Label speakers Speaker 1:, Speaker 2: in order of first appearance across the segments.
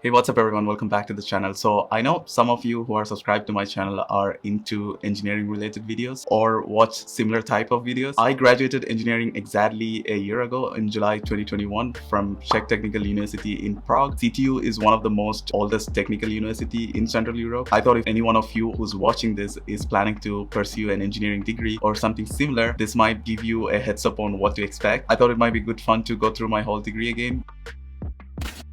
Speaker 1: Hey, what's up everyone? Welcome back to the channel. So I know some of you who are subscribed to my channel are into engineering related videos or watch similar type of videos. I graduated engineering exactly a year ago in July 2021 from Czech Technical University in Prague. CTU is one of the most oldest technical university in Central Europe. I thought if any one of you who's watching this is planning to pursue an engineering degree or something similar, this might give you a heads up on what to expect. I thought it might be good fun to go through my whole degree again.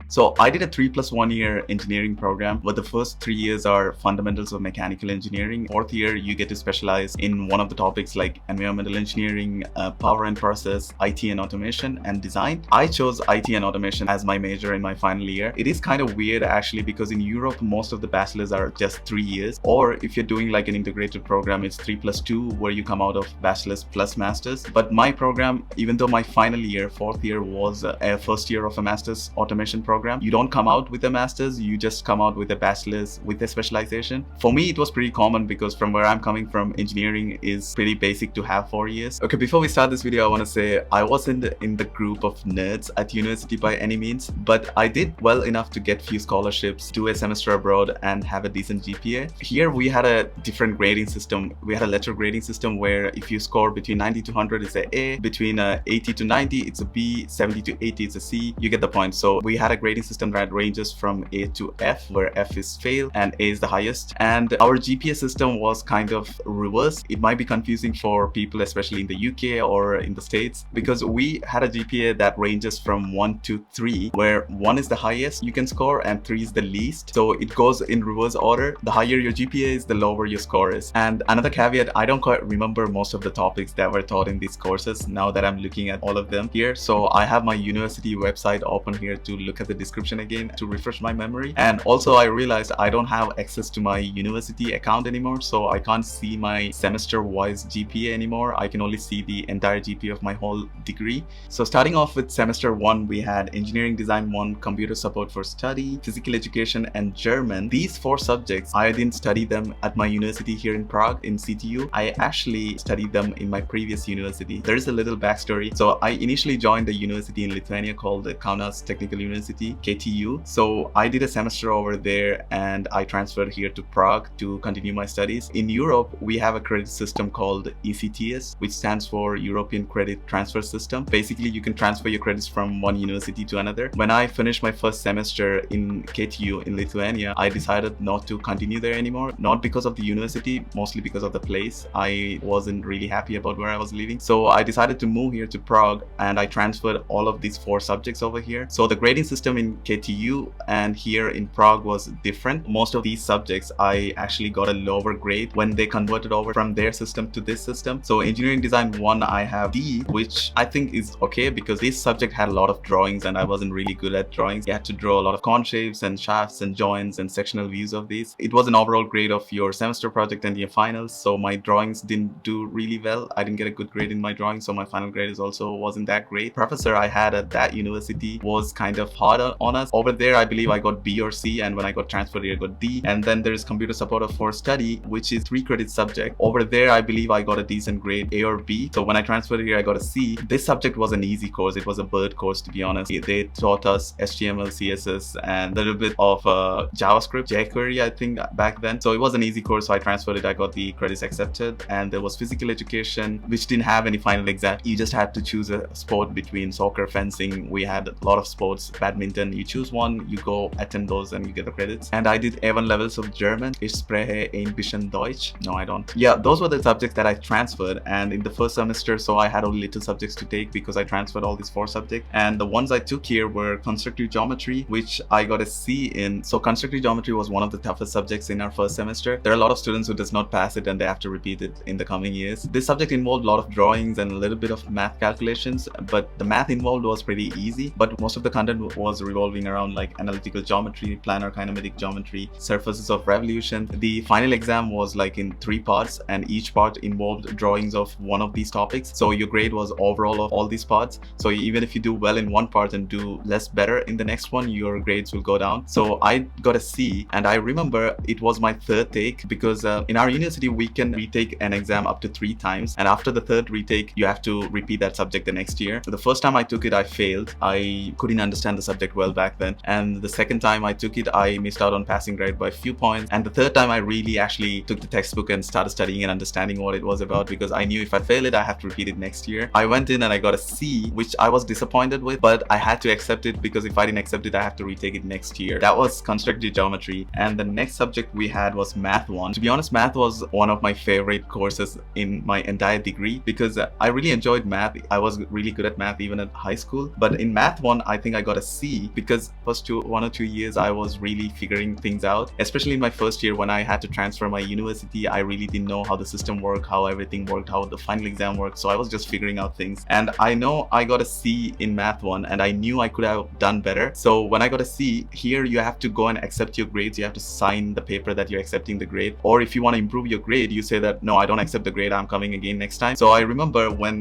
Speaker 1: So I did a 3+1 year engineering program, where the first 3 years are fundamentals of mechanical engineering. Fourth year, you get to specialize in one of the topics like environmental engineering, power and process, IT and automation, and design. I chose IT and automation as my major in my final year. It is kind of weird actually, because in Europe, most of the bachelors are just 3 years. Or if you're doing like an integrated program, it's 3+2, where you come out of bachelor's plus masters. But my program, even though my final year, fourth year, was a first year of a master's automation program, you don't come out with a master's, you just come out with a bachelor's with a specialization. For me, it was pretty common because from where I'm coming from, engineering is pretty basic to have 4 years. Okay, before we start this video, I want to say I wasn't in the group of nerds at university by any means, but I did well enough to get few scholarships, do a semester abroad, and have a decent GPA. Here we had a different grading system. We had a letter grading system where if you score between 90 to 100, it's a A, between 80 to 90, it's a B, 70 to 80, it's a C. You get the point. So we had a grading system that ranges from A to F, where F is fail and A is the highest. And our GPA system was kind of reversed. It might be confusing for people, especially in the UK or in the States, because we had a GPA that ranges from 1 to 3, where 1 is the highest you can score and 3 is the least. So it goes in reverse order. The higher your GPA is, the lower your score is. And another caveat, I don't quite remember most of the topics that were taught in these courses now that I'm looking at all of them here. So I have my university website open here to look at the description again to refresh my memory. And also I realized I don't have access to my university account anymore, so I can't see my semester wise GPA anymore. I can only see the entire GPA of my whole degree. So starting off with semester 1, we had engineering design 1, computer support for study, physical education, and German. These 4 subjects, I didn't study them at my university here in Prague in CTU. I actually studied them in my previous university. There is a little backstory. So I initially joined a university in Lithuania called the Kaunas Technical University, KTU. So I did a semester over there and I transferred here to Prague to continue my studies. In Europe, we have a credit system called ECTS, which stands for European Credit Transfer System. Basically, you can transfer your credits from one university to another. When I finished my first semester in KTU in Lithuania, I decided not to continue there anymore. Not because of the university, mostly because of the place. I wasn't really happy about where I was living. So I decided to move here to Prague and I transferred all of these 4 subjects over here. So the grading system in KTU and here in Prague was different. Most of these subjects I actually got a lower grade when they converted over from their system to this system. So engineering design 1, I have D, which I think is okay because this subject had a lot of drawings and I wasn't really good at drawings. You had to draw a lot of cone shapes and shafts and joints and sectional views of these. It was an overall grade of your semester project and your finals, so my drawings didn't do really well. I didn't get a good grade in my drawing, so my final grade is also wasn't that great. Professor I had at that university was kind of harder on us. Over there, I believe I got B or C, and when I got transferred here, I got D. And then there's computer support for study, which is 3 credit subject. Over there, I believe I got a decent grade, A or B. So when I transferred here, I got a C. This subject was an easy course. It was a bird course, to be honest. They taught us HTML, CSS, and a little bit of JavaScript, jQuery, I think, back then. So it was an easy course, so I transferred it. I got the credits accepted. And there was physical education, which didn't have any final exam. You just had to choose a sport between soccer, fencing. We had a lot of sports, badminton. You choose one, you go attend those, and you get the credits. And I did A1 levels of German. Ich spreche ein bisschen Deutsch. No, I don't. Yeah, those were the subjects that I transferred. And in the first semester, so I had only little subjects to take because I transferred all these 4 subjects. And the ones I took here were constructive geometry, which I got a C in. So constructive geometry was one of the toughest subjects in our first semester. There are a lot of students who does not pass it and they have to repeat it in the coming years. This subject involved a lot of drawings and a little bit of math calculations, but the math involved was pretty easy. But most of the content was revolving around like analytical geometry, planar kinematic geometry, surfaces of revolution. The final exam was like in 3 parts and each part involved drawings of one of these topics. So your grade was overall of all these parts. So even if you do well in one part and do less better in the next one, your grades will go down. So I got a C, and I remember it was my 3rd take because in our university we can retake an exam up to 3 times, and after the 3rd retake you have to repeat that subject the next year. So the first time I took it, I failed. I couldn't understand the subject subject well back then. And the second time I took it, I missed out on passing grade by a few points. And the third time I really actually took the textbook and started studying and understanding what it was about, because I knew if I fail it, I have to repeat it next year. I went in and I got a C, which I was disappointed with, but I had to accept it because if I didn't accept it, I have to retake it next year. That was constructive geometry. And the next subject we had was Math 1. To be honest, Math was one of my favorite courses in my entire degree because I really enjoyed math. I was really good at math even at high school. But in Math 1, I think I got a C because first 1 or 2 years I was really figuring things out. Especially in my first year when I had to transfer my university, I really didn't know how the system worked, how everything worked, how the final exam worked. So I was just figuring out things. And I know I got a C in Math 1 and I knew I could have done better. So when I got a C, here you have to go and accept your grades. You have to sign the paper that you're accepting the grade. Or if you want to improve your grade, you say that, no, I don't accept the grade, I'm coming again next time. So I remember when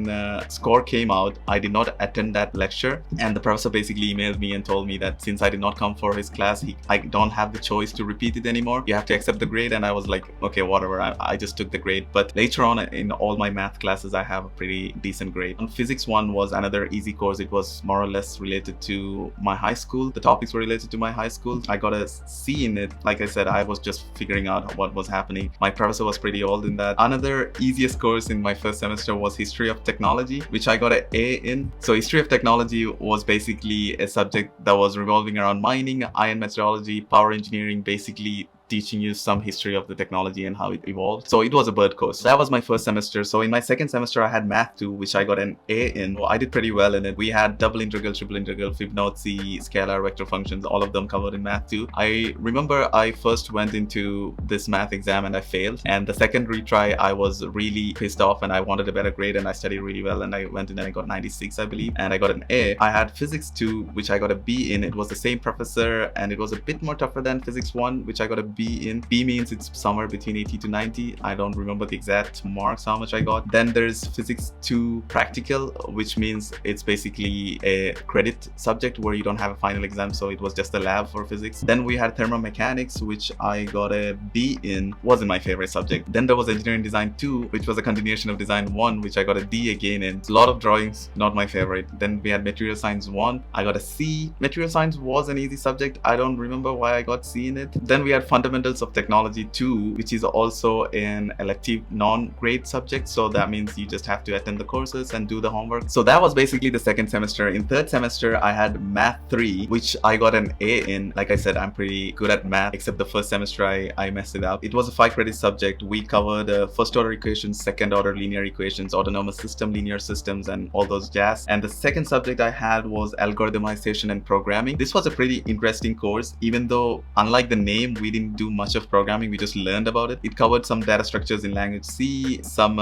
Speaker 1: score came out, I did not attend that lecture. And the professor basically emailed me and told me that since I did not come for his class, I don't have the choice to repeat it anymore. You have to accept the grade. And I was like, okay, whatever. I just took the grade. But later on in all my math classes, I have a pretty decent grade. And Physics 1 was another easy course. It was more or less related to my high school. The topics were related to my high school. I got a C in it. Like I said, I was just figuring out what was happening. My professor was pretty old in that. Another easiest course in my first semester was History of Technology, which I got an A in. So History of Technology was basically a subject that was revolving around mining, iron metallurgy, power engineering, basically teaching you some history of the technology and how it evolved. So it was a bird course. That was my first semester. So in my second semester, I had Math 2, which I got an A in. I did pretty well in it. We had double integral, triple integral, Fibonacci, scalar, vector functions, all of them covered in Math 2. I remember I first went into this math exam and I failed. And the second retry, I was really pissed off and I wanted a better grade and I studied really well and I went in and I got 96, I believe, and I got an A. I had Physics 2, which I got a B in. It was the same professor and it was a bit more tougher than Physics 1, which I got a B in. B means it's somewhere between 80 to 90. I don't remember the exact marks how much I got. Then there's Physics 2 practical, which means it's basically a credit subject where you don't have a final exam, so it was just a lab for physics. Then we had thermomechanics, which I got a B in. Wasn't my favorite subject. Then there was engineering design 2, which was a continuation of design 1, which I got a D again in. A lot of drawings, not my favorite. Then we had material science 1. I got a C. Material science was an easy subject. I don't remember why I got C in it. Then we had fundamentals of technology 2, which is also an elective non-grade subject. So that means you just have to attend the courses and do the homework. So that was basically the second semester. In third semester, I had Math 3, which I got an A in. Like I said, I'm pretty good at math, except the first semester I messed it up. It was a 5-credit subject. We covered first order equations, second order linear equations, autonomous system, linear systems, and all those jazz. And the second subject I had was algorithmization and programming. This was a pretty interesting course, even though unlike the name, we didn't do much of programming, we just learned about it. It covered some data structures in language C, some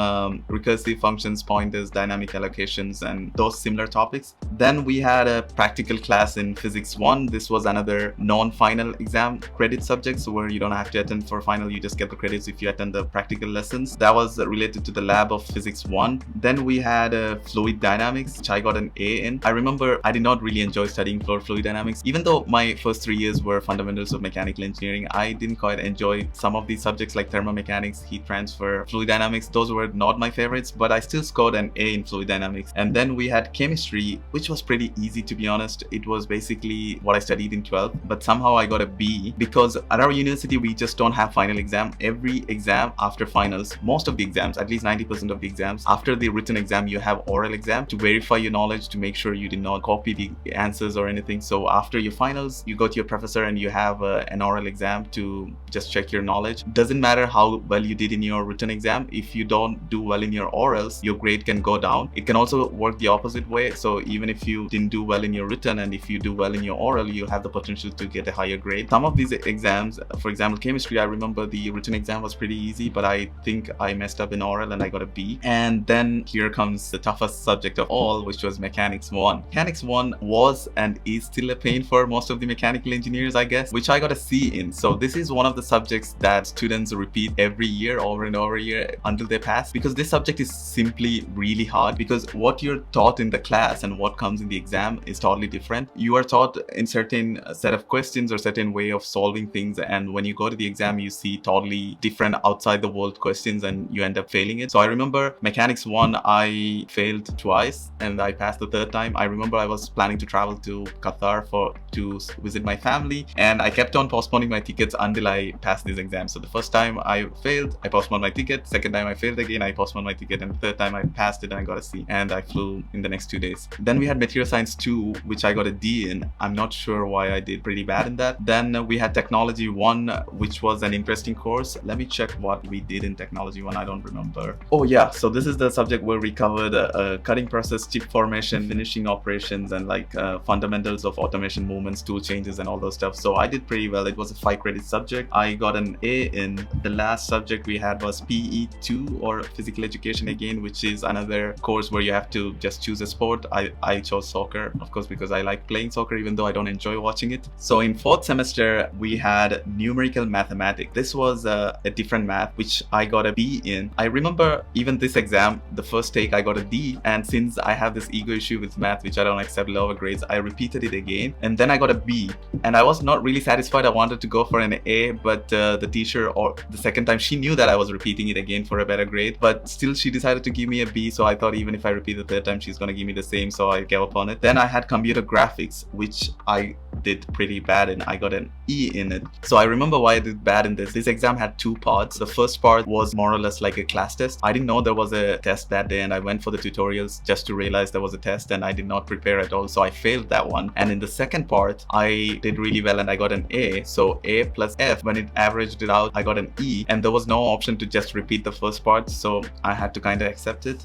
Speaker 1: recursive functions, pointers, dynamic allocations, and those similar topics. Then we had a practical class in Physics 1. This was another non-final exam credit subject, so where you don't have to attend for final, you just get the credits if you attend the practical lessons. That was related to the lab of Physics 1. Then we had fluid dynamics, which I got an A in. I remember I did not really enjoy studying fluid dynamics. Even though my first 3 years were fundamentals of mechanical engineering, I didn't quite enjoy some of these subjects like thermomechanics, heat transfer, fluid dynamics. Those were not my favorites, but I still scored an A in fluid dynamics. And then we had chemistry, which was pretty easy, to be honest. It was basically what I studied in 12th, but somehow I got a B because at our university, we just don't have final exam. Every exam after finals, most of the exams, at least 90% of the exams, after the written exam, you have oral exam to verify your knowledge, to make sure you did not copy the answers or anything. So after your finals, you go to your professor and you have an oral exam to just check your knowledge. Doesn't matter how well you did in your written exam. If you don't do well in your orals, your grade can go down. It can also work the opposite way. So even if you didn't do well in your written and if you do well in your oral, you have the potential to get a higher grade. Some of these exams, for example, chemistry, I remember the written exam was pretty easy, but I think I messed up in oral and I got a B. And then here comes the toughest subject of all, which was Mechanics 1. Mechanics 1 was and is still a pain for most of the mechanical engineers, I guess, which I got a C in. So this is one of the subjects that students repeat every year over and over year until they pass, because this subject is simply really hard, because what you're taught in the class and what comes in the exam is totally different. You are taught in certain set of questions or certain way of solving things, and when you go to the exam you see totally different outside the world questions and you end up failing it. So I remember mechanics 1 I failed twice and I passed the third time. I remember I was planning to travel to Qatar to visit my family, and I kept on postponing my tickets until I passed this exam. So the first time I failed, I postponed my ticket. Second time I failed again, I postponed my ticket, and the third time I passed it and I got a C, and I flew in the next 2 days. Then we had material science 2, which I got a D in. I'm not sure why I did pretty bad in that. Then we had technology 1, which was an interesting course. Let me check what we did in technology 1. I don't remember. Oh yeah, so this is the subject where we covered cutting process, chip formation, finishing operations, and like fundamentals of automation movements, tool changes, and all those stuff. So I did pretty well. It was a 5-credit subject. I got an A in. The last subject we had was PE2, or physical education again, which is another course where you have to just choose a sport. I chose soccer, of course, because I like playing soccer even though I don't enjoy watching it. So in 4th semester we had numerical mathematics. This was a different math which I got a B in. I remember even this exam, the first take I got a D, and since I have this ego issue with math which I don't accept lower grades, I repeated it again and then I got a B, and I was not really satisfied. I wanted to go for an A, but the teacher, or the second time, she knew that I was repeating it again for a better grade, but still she decided to give me a B. So I thought even if I repeat the third time she's gonna give me the same, so I gave up on it. Then I had computer graphics, which I did pretty bad in. I got an E in it. So I remember why I did bad in this. This exam had 2 parts. The first part was more or less like a class test. I didn't know there was a test that day, and I went for the tutorials just to realize there was a test, and I did not prepare at all, so I failed that one. And in the second part I did really well and I got an A. So A plus F, when it averaged it out, I got an E, and there was no option to just repeat the first part, so I had to kind of accept it.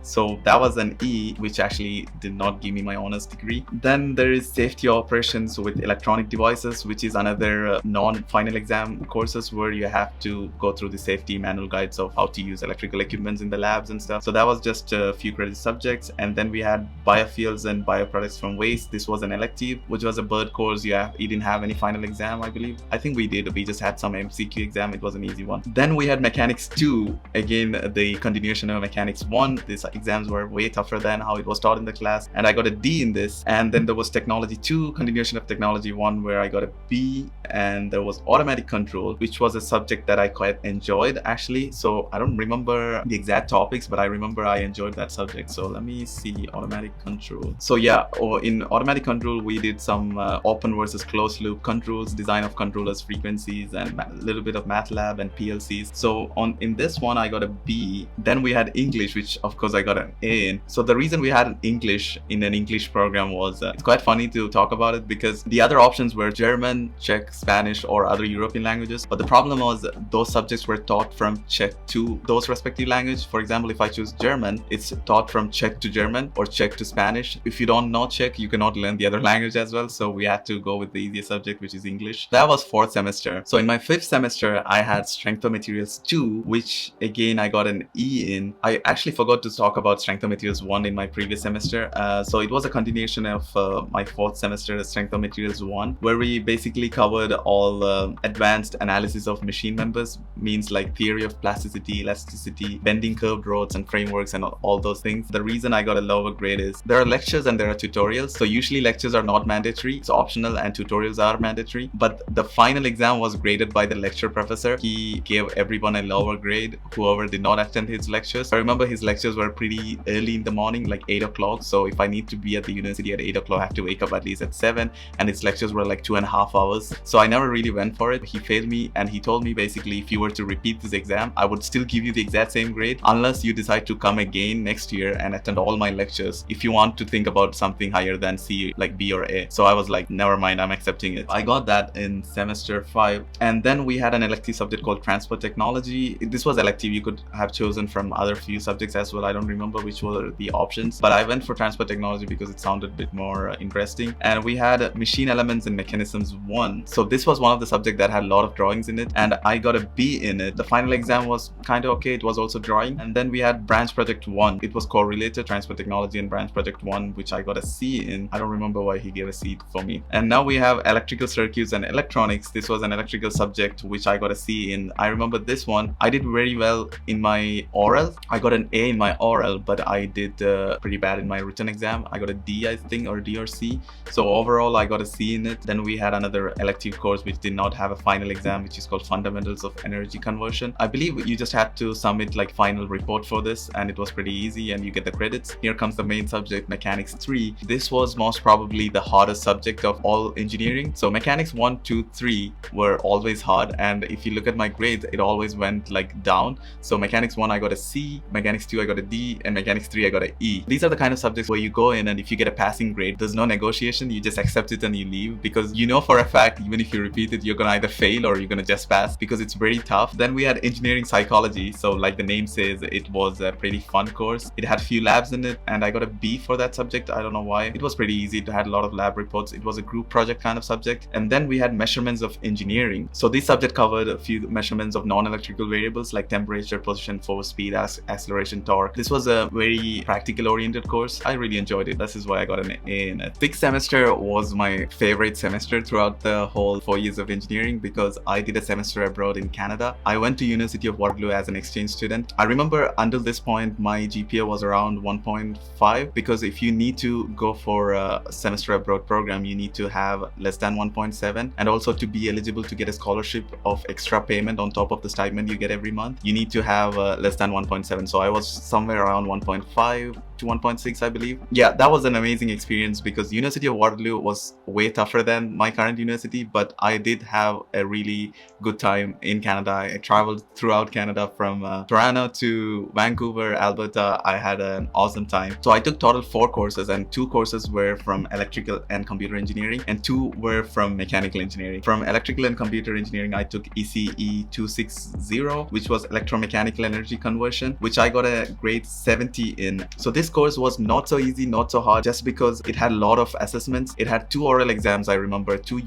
Speaker 1: So that was an E, which actually did not give me my honors degree. Then there is safety operations with electronic devices, which is another non-final exam courses where you have to go through the safety manual guides of how to use electrical equipments in the labs and stuff. So that was just a few credit subjects. And then we had biofuels and bioproducts from waste. This was an elective, which was a bird course. You didn't have any final exam, I believe. I think we did. We just had some MCQ exam. It was an easy one. Then we had mechanics 2, again the continuation of mechanics 1. This exams were way tougher than how it was taught in the class, and I got a D in this. And then there was technology 2, continuation of technology 1, where I got a B. And there was automatic control, which was a subject that I quite enjoyed actually. So I don't remember the exact topics, but I remember I enjoyed that subject. So let me see, automatic control. So yeah, in automatic control we did some open versus closed loop controls, design of controllers, frequencies, and a little bit of MATLAB and PLCs. So in this one I got a B. Then we had English, which of course I got an A in. So the reason we had English in an English program was it's quite funny to talk about it, because the other options were German, Czech, Spanish, or other European languages. But the problem was those subjects were taught from Czech to those respective language. For example, if I choose German, it's taught from Czech to German or Czech to Spanish. If you don't know Czech, you cannot learn the other language as well. So we had to go with the easiest subject, which is English. That was 4th semester. So in my 5th semester, I had strength of materials 2, which again I got an E in. I actually forgot to talk about strength of materials 1 in my previous semester. So it was a continuation of my 4th semester, strength of materials 1, where we basically covered all advanced analysis of machine members, means like theory of plasticity, elasticity, bending curved rods and frameworks, and all those things. The reason I got a lower grade is there are lectures and there are tutorials. So usually lectures are not mandatory, it's optional, and tutorials are mandatory. But the final exam was graded by the lecture professor. He gave everyone a lower grade, whoever did not attend his lectures. I remember his lectures were pretty early in the morning, like 8 o'clock. So if I need to be at the university at 8 o'clock, I have to wake up at least at 7, and his lectures were like 2.5 hours. So I never really went for it. He failed me, and he told me basically if you were to repeat this exam, I would still give you the exact same grade unless you decide to come again next year and attend all my lectures if you want to think about something higher than C, like B or A. So I was like, never mind, I'm accepting it. I got that in semester 5. And then we had an elective subject called transport technology. This was elective. You could have chosen from other few subjects as well. I don't don't remember which were the options, but I went for transport technology because it sounded a bit more interesting. And we had machine elements and mechanisms 1. So this was one of the subjects that had a lot of drawings in it, and I got a B in it. The final exam was kind of okay. It was also drawing. And then we had branch project 1. It was correlated transport technology and branch project 1, which I got a C in. I don't remember why he gave a C for me. And now we have electrical circuits and electronics. This was an electrical subject which I got a C in. I remember this one. I did very well in my oral. I got an A in my oral, but I did pretty bad in my written exam. I got a D, I think, or D or C. So overall I got a C in it. Then we had another elective course which did not have a final exam, which is called Fundamentals of Energy Conversion. I believe you just had to submit like final report for this, and it was pretty easy and you get the credits. Here comes the main subject, Mechanics 3. This was most probably the hardest subject of all engineering. So Mechanics 1, 2, 3 were always hard, and if you look at my grades, it always went like down. So Mechanics 1 I got a C, Mechanics 2 I got a D, and Mechanics 3 I got an E. These are the kind of subjects where you go in and if you get a passing grade, there's no negotiation, you just accept it and you leave, because you know for a fact even if you repeat it, you're gonna either fail or you're gonna just pass, because it's very tough. Then we had engineering psychology. So like the name says, it was a pretty fun course. It had few labs in it, and I got a B for that subject. I don't know why. It was pretty easy. It had a lot of lab reports. It was a group project kind of subject. And then we had measurements of engineering. So this subject covered a few measurements of non-electrical variables like temperature, position, force, speed, acceleration, torque. This was a very practical oriented course. I really enjoyed it. This is why I got an A in it. Sixth semester was my favorite semester throughout the whole 4 years of engineering, because I did a semester abroad in Canada. I went to University of Waterloo as an exchange student. I remember until this point my GPA was around 1.5, because if you need to go for a semester abroad program, you need to have less than 1.7, and also to be eligible to get a scholarship of extra payment on top of the stipend you get every month, you need to have less than 1.7. So I was somewhere around 1.5 to 1.6, I believe. Yeah, that was an amazing experience, because University of Waterloo was way tougher than my current university, but I did have a really good time in Canada. I traveled throughout Canada from Toronto to Vancouver, Alberta. I had an awesome time. So I took total 4 courses, and 2 courses were from electrical and computer engineering, and 2 were from mechanical engineering. From electrical and computer engineering, I took ECE 260, which was electromechanical energy conversion, which I got a grade 70 in. So this course was not so easy, not so hard, just because it had a lot of assessments. It had 2 oral exams, I remember, 2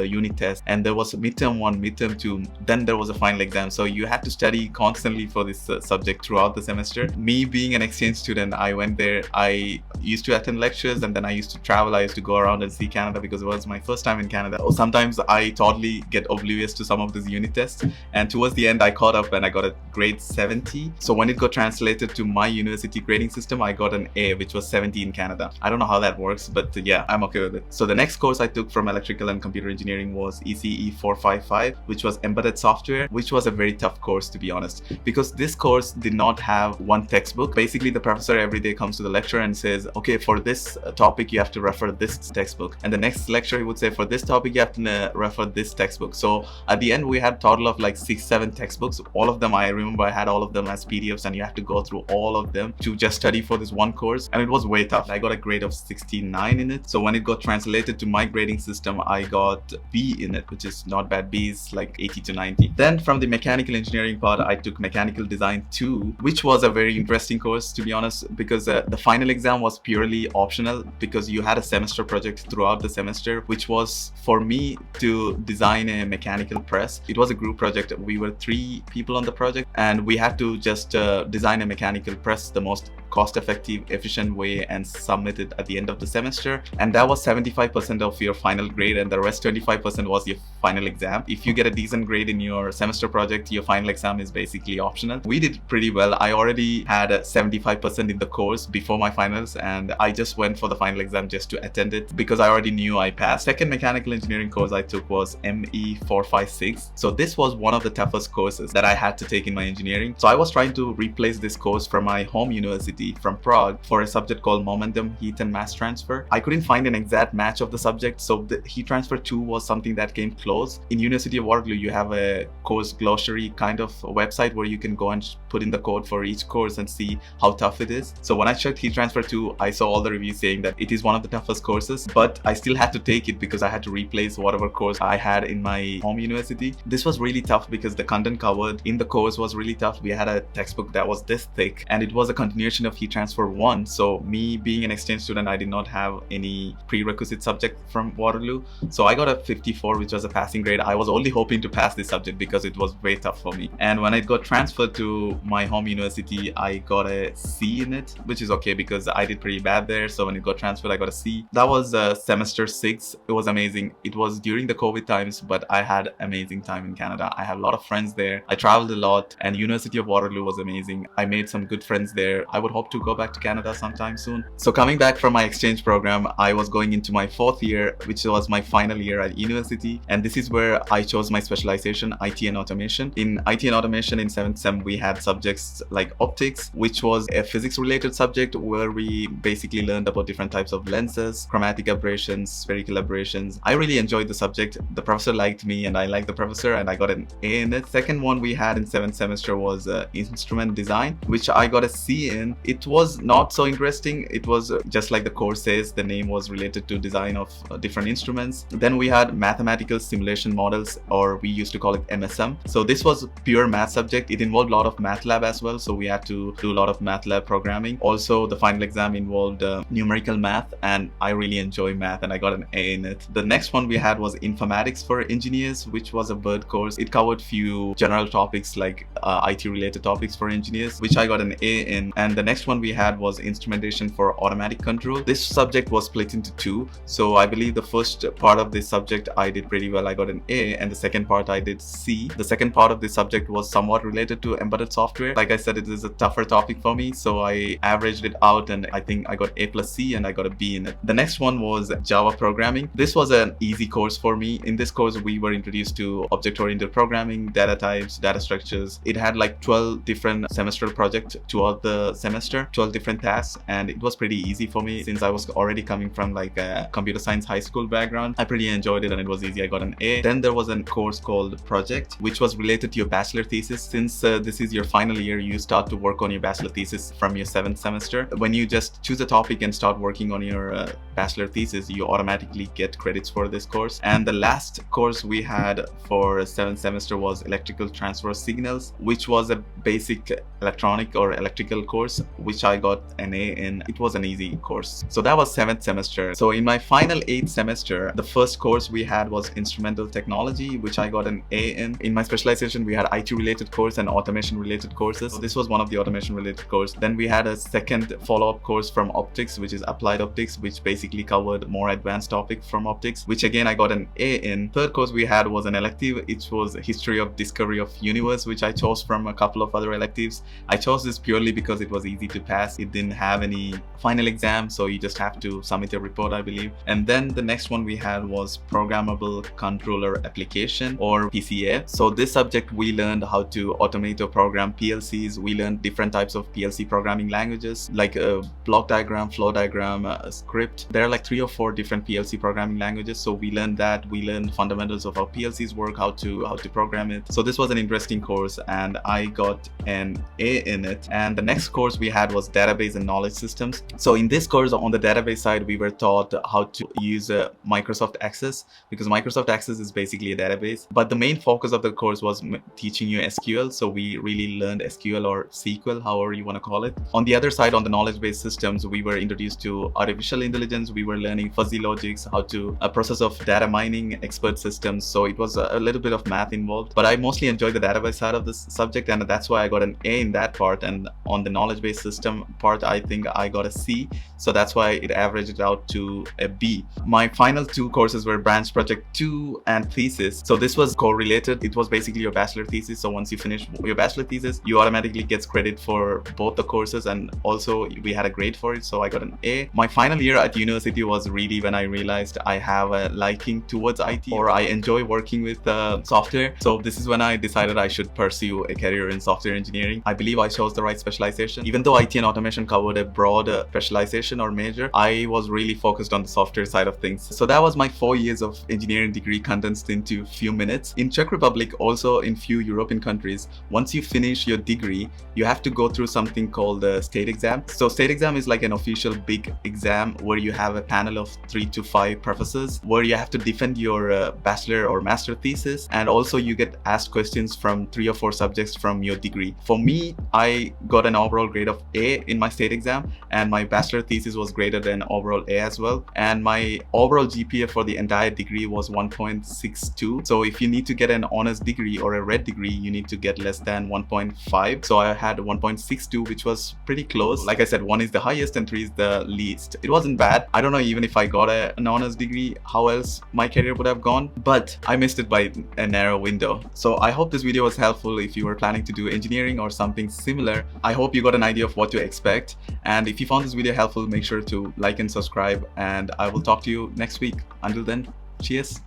Speaker 1: unit tests, and there was midterm 1, midterm 2, then there was a final exam. So you had to study constantly for this subject throughout the semester. Me being an exchange student, I went there. I used to attend lectures, and then I used to travel. I used to go around and see Canada because it was my first time in Canada. Sometimes I totally get oblivious to some of these unit tests, and towards the end I caught up and I got a grade 70. So when it got translated to my university grading system, I got an A, which was 70 in Canada. I don't know how that works, but yeah, I'm okay with it. So the next course I took from electrical and computer engineering was ECE 455, which was embedded software, which was a very tough course, to be honest, because this course did not have one textbook. Basically, the professor every day comes to the lecture and says, okay, for this topic you have to refer this textbook, and the next lecture he would say, for this topic you have to refer this textbook. So at the end we had total of like 6-7 textbooks. All of them, I remember I had all of them as PDFs, and you have to go through all of them to just study for this one course, and it was way tough. I got a grade of 69 in it. So when it got translated to my grading system, I got B in it, which is not bad. B is like 80 to 90. Then from the mechanical engineering part, I took mechanical design 2, which was a very interesting course, to be honest, because the final exam was purely optional, because you had a semester project throughout the semester, which was for me to design a mechanical press. It was a group project. We were 3 people on the project, and we had to just design a mechanical press the most cost-effective, efficient way and submit it at the end of the semester. And that was 75% of your final grade, and the rest 25% was your final exam. If you get a decent grade in your semester project, your final exam is basically optional. We did pretty well. I already had a 75% in the course before my finals, and I just went for the final exam just to attend it because I already knew I passed. Second mechanical engineering course I took was ME 456. So this was one of the toughest courses that I had to take in my engineering. So I was trying to replace this course from my home university from Prague. Prague for a subject called Momentum, Heat and Mass Transfer. I couldn't find an exact match of the subject, so the Heat Transfer 2 was something that came close. In University of Waterloo, you have a course glossary kind of website where you can go and put in the code for each course and see how tough it is. So when I checked Heat Transfer 2, I saw all the reviews saying that it is one of the toughest courses, but I still had to take it because I had to replace whatever course I had in my home university. This was really tough because the content covered in the course was really tough. We had a textbook that was this thick, and it was a continuation of Heat Transfer 1. So me being an exchange student, I did not have any prerequisite subject from Waterloo. So I got a 54, which was a passing grade. I was only hoping to pass this subject because it was way tough for me. And when I got transferred to my home university, I got a C in it, which is okay because I did pretty bad there. So when it got transferred, I got a C. That was semester 6. It was amazing. It was during the COVID times, but I had amazing time in Canada. I have a lot of friends there. I traveled a lot, and University of Waterloo was amazing. I made some good friends there. I would hope to go back to Canada sometime soon. So coming back from my exchange program, I was going into my 4th year, which was my final year at university. And this is where I chose my specialization, IT and automation. In IT and automation in 7th sem, we had subjects like optics, which was a physics related subject where we basically learned about different types of lenses, chromatic aberrations, spherical aberrations. I really enjoyed the subject. The professor liked me and I liked the professor, and I got an A in it. Second one we had in 7th semester was instrument design, which I got a C in. It was not so interesting. It was just like the course says, the name was related to design of different instruments. Then we had mathematical simulation models, or we used to call it MSM. So this was a pure math subject. It involved a lot of MATLAB as well, so we had to do a lot of MATLAB programming. Also, the final exam involved numerical math, and I really enjoy math and I got an A in it. The next one we had was informatics for engineers, which was a bird course. It covered few general topics like IT related topics for engineers, which I got an A in. And the next one we had was instrumentation for automatic control. This subject was split into 2. So I believe the first part of this subject I did pretty well. I got an A, and the second part I did C. The second part of this subject was somewhat related to embedded software. Like I said, it is a tougher topic for me, so I averaged it out and I think I got A plus C and I got a B in it. The next one was Java programming. This was an easy course for me. In this course, we were introduced to object-oriented programming, data types, data structures. It had like 12 different semestral projects throughout the semester, 12 different tasks, and it was pretty easy for me since I was already coming from like a computer science high school background. I pretty enjoyed it and it was easy. I got an A. Then there was a course called Project, which was related to your bachelor thesis. Since this is your final year, you start to work on your bachelor thesis from your 7th semester. When you just choose a topic and start working on your bachelor thesis, you automatically get credits for this course. And the last course we had for 7th semester was electrical transfer signals, which was a basic electronic or electrical course, which I got an A in. It was an easy course. So that was 7th semester. So in my final 8th semester, the first course we had was instrumental technology, which I got an A in. In my specialization, we had IT related course and automation related courses. So this was one of the automation related course. Then we had a second follow-up course from optics, which is applied optics, which basically covered more advanced topics from optics, which again I got an A in. Third course we had was an elective. It was history of discovery of universe, which I chose from a couple of other electives. I chose this purely because it was easy to pass. It didn't have any final exam, so you just have to submit a report, I believe. And then the next one we had was programmable controller application, or PCA. So this subject we learned how to automate or program PLCs. We learned different types of PLC programming languages like block diagram, flow diagram, script. There are like 3 or 4 different PLC programming languages. So we learned that. We learned fundamentals of how PLCs work, how to program it. So this was an interesting course and I got an A in it. And the next course we had was database and knowledge systems. So in this course on the database side, we were taught how to use Microsoft Access, because Microsoft Access is basically a database. But the main focus of the course was teaching you SQL. So we really learned SQL or SQL, however you want to call it. On the other side, on the knowledge-based systems, we were introduced to artificial intelligence. We were learning fuzzy logics, how to a process of data mining, expert systems. So it was a little bit of math involved, but I mostly enjoyed the database side of this subject, and that's why I got an A in that part. And on the knowledge-based system part, I think I got a C. So that's why it averaged out to a B. My final 2 courses were branch project 2 and thesis. So this was correlated. It was basically your bachelor thesis. So once you finish your bachelor thesis, you automatically gets credit for both the courses, and also we had a grade for it. So I got an A. My final year at university was really when I realized I have a liking towards IT, or I enjoy working with software. So this is when I decided I should pursue a career in software engineering. I believe I chose the right specialization. Even though IT and automation information covered a broad specialization or major, I was really focused on the software side of things. So that was my 4 years of engineering degree condensed into few minutes. In Czech Republic, also in few European countries, once you finish your degree, you have to go through something called the state exam. So state exam is like an official big exam where you have a panel of 3 to 5 professors where you have to defend your bachelor or master thesis, and also you get asked questions from 3 or 4 subjects from your degree. For me, I got an overall grade of A in my state exam, and my bachelor thesis was graded an overall A as well, and my overall GPA for the entire degree was 1.62. so if you need to get an honors degree or a red degree, you need to get less than 1.5. so I had 1.62, which was pretty close. Like I said, 1 is the highest and 3 is the least. It wasn't bad. I don't know even if I got an honors degree, how else my career would have gone, but I missed it by a narrow window. So I hope this video was helpful if you were planning to do engineering or something similar. I hope you got an idea of what to expect, and if you found this video helpful, make sure to like and subscribe, and I will talk to you next week. Until then, cheers.